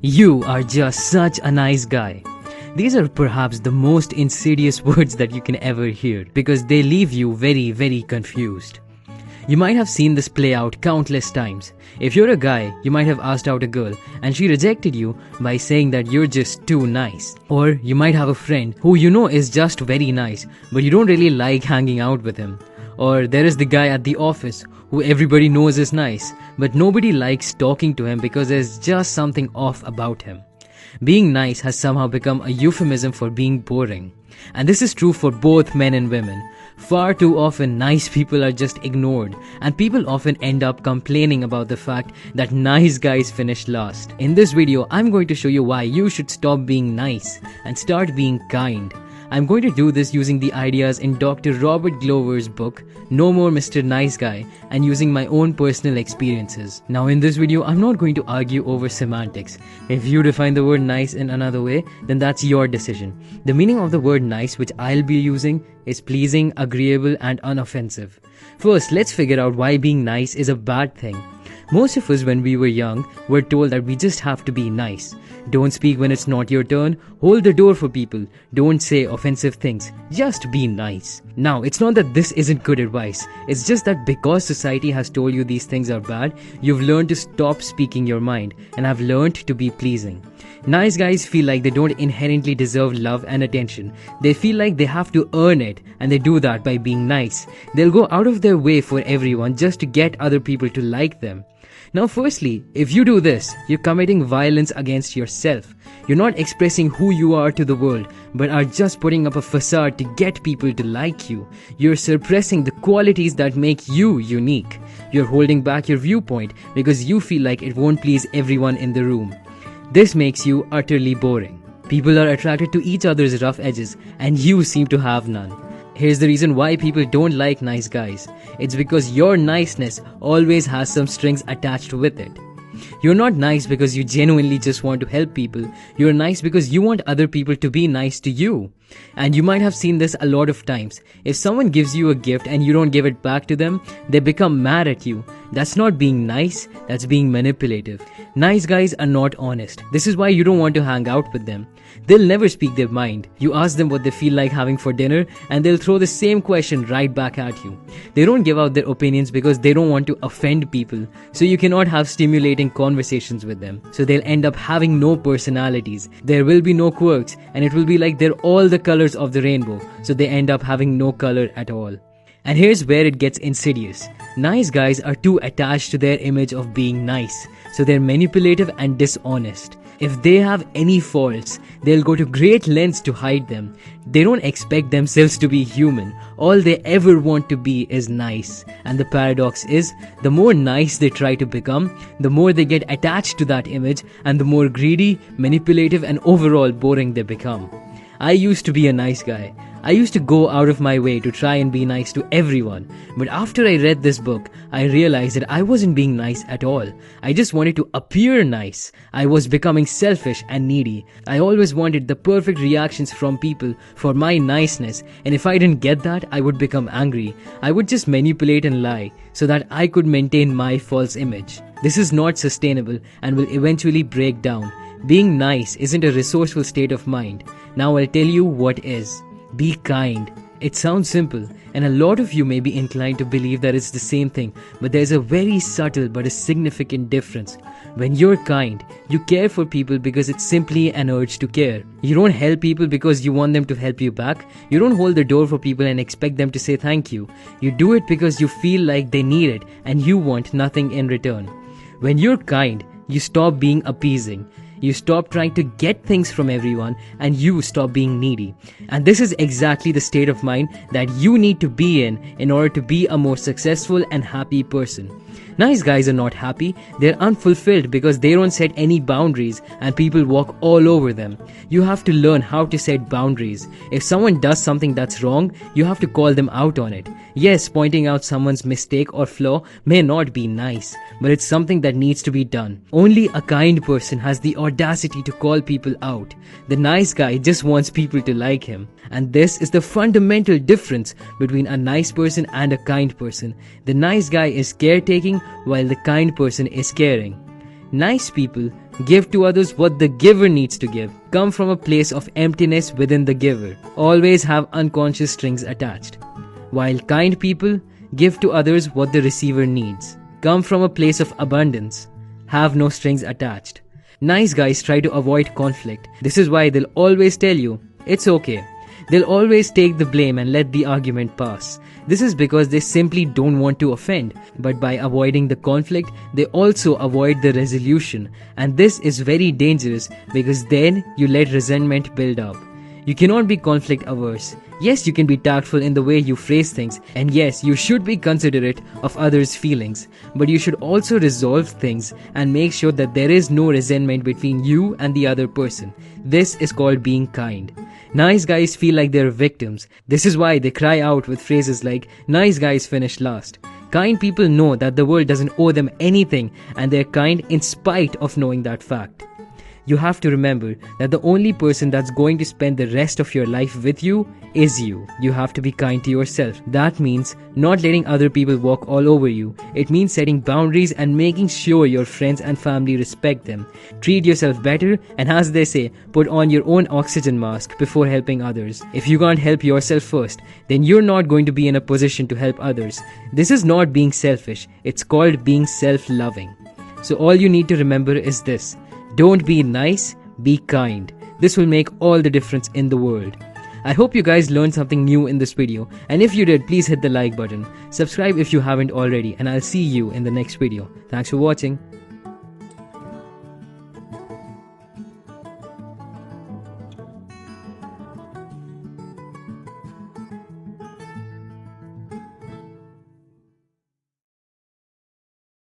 You are just such a nice guy. These are perhaps the most insidious words that you can ever hear because they leave you very confused. You might have seen this play out countless times. If you're a guy, you might have asked out a girl and she rejected you by saying that you're just too nice. Or you might have a friend who you know is just very nice, but you don't really like hanging out with him. Or there is the guy at the office who everybody knows is nice, but nobody likes talking to him because there's just something off about him. Being nice has somehow become a euphemism for being boring. And this is true for both men and women. Far too often, nice people are just ignored, and people often end up complaining about the fact that nice guys finish last. In this video, I'm going to show you why you should stop being nice and start being kind. I'm going to do this using the ideas in Dr. Robert Glover's book, No More Mr. Nice Guy, and using my own personal experiences. Now in this video, I'm not going to argue over semantics. If you define the word nice in another way, then that's your decision. The meaning of the word nice, which I'll be using, is pleasing, agreeable, and unoffensive. First, let's figure out why being nice is a bad thing. Most of us when we were young were told that we just have to be nice. Don't speak when it's not your turn, hold the door for people, don't say offensive things, just be nice. Now, it's not that this isn't good advice, it's just that because society has told you these things are bad, you've learned to stop speaking your mind and have learned to be pleasing. Nice guys feel like they don't inherently deserve love and attention. They feel like they have to earn it, and they do that by being nice. They'll go out of their way for everyone just to get other people to like them. Now firstly, if you do this, you're committing violence against yourself. You're not expressing who you are to the world, but are just putting up a facade to get people to like you. You're suppressing the qualities that make you unique. You're holding back your viewpoint because you feel like it won't please everyone in the room. This makes you utterly boring. People are attracted to each other's rough edges, and you seem to have none. Here's the reason why people don't like nice guys. It's because your niceness always has some strings attached with it. You're not nice because you genuinely just want to help people. You're nice because you want other people to be nice to you. And you might have seen this a lot of times. If someone gives you a gift and you don't give it back to them, they become mad at you. That's not being nice, that's being manipulative. Nice guys are not honest. This is why you don't want to hang out with them. They'll never speak their mind. You ask them what they feel like having for dinner and they'll throw the same question right back at you. They don't give out their opinions because they don't want to offend people. So you cannot have stimulating conversations with them. So they'll end up having no personalities. There will be no quirks and it will be like they're all the colors of the rainbow. So they end up having no color at all. And here's where it gets insidious. Nice guys are too attached to their image of being nice. So they're manipulative and dishonest. If they have any faults, they'll go to great lengths to hide them. They don't expect themselves to be human. All they ever want to be is nice. And the paradox is, the more nice they try to become, the more they get attached to that image and the more greedy, manipulative and overall boring they become. I used to be a nice guy. I used to go out of my way to try and be nice to everyone. But after I read this book, I realized that I wasn't being nice at all. I just wanted to appear nice. I was becoming selfish and needy. I always wanted the perfect reactions from people for my niceness. And if I didn't get that, I would become angry. I would just manipulate and lie so that I could maintain my false image. This is not sustainable and will eventually break down. Being nice isn't a resourceful state of mind. Now I'll tell you what is. Be kind. It sounds simple, and a lot of you may be inclined to believe that it's the same thing, but there's a very subtle but a significant difference. When you're kind, you care for people because it's simply an urge to care. You don't help people because you want them to help you back. You don't hold the door for people and expect them to say thank you. You do it because you feel like they need it and you want nothing in return. When you're kind, you stop being appeasing. You stop trying to get things from everyone and you stop being needy. And this is exactly the state of mind that you need to be in order to be a more successful and happy person. Nice guys are not happy, they're unfulfilled because they don't set any boundaries and people walk all over them. You have to learn how to set boundaries. If someone does something that's wrong, you have to call them out on it. Yes, pointing out someone's mistake or flaw may not be nice, but it's something that needs to be done. Only a kind person has the audacity to call people out. The nice guy just wants people to like him. And this is the fundamental difference between a nice person and a kind person. The nice guy is caretaking while the kind person is caring. Nice people Give to others what the giver needs to give. Come from a place of emptiness within the giver. Always have unconscious strings attached. While kind people give to others what the receiver needs. Come from a place of abundance. Have no strings attached. Nice guys try to avoid conflict. This is why they'll always tell you, it's okay. They'll always take the blame and let the argument pass. This is because they simply don't want to offend, but by avoiding the conflict, they also avoid the resolution. And this is very dangerous because then you let resentment build up. You cannot be conflict averse. Yes, you can be tactful in the way you phrase things, and yes, you should be considerate of others' feelings, but you should also resolve things and make sure that there is no resentment between you and the other person. This is called being kind. Nice guys feel like they're victims. This is why they cry out with phrases like, nice guys finish last. Kind people know that the world doesn't owe them anything, and they're kind in spite of knowing that fact. You have to remember that the only person that's going to spend the rest of your life with you is you. You have to be kind to yourself. That means not letting other people walk all over you. It means setting boundaries and making sure your friends and family respect them. Treat yourself better, and as they say, put on your own oxygen mask before helping others. If you can't help yourself first, then you're not going to be in a position to help others. This is not being selfish. It's called being self-loving. So all you need to remember is this. Don't be nice, be kind. This will make all the difference in the world. I hope you guys learned something new in this video, and if you did, please hit the like button. Subscribe if you haven't already, and I'll see you in the next video. Thanks for watching.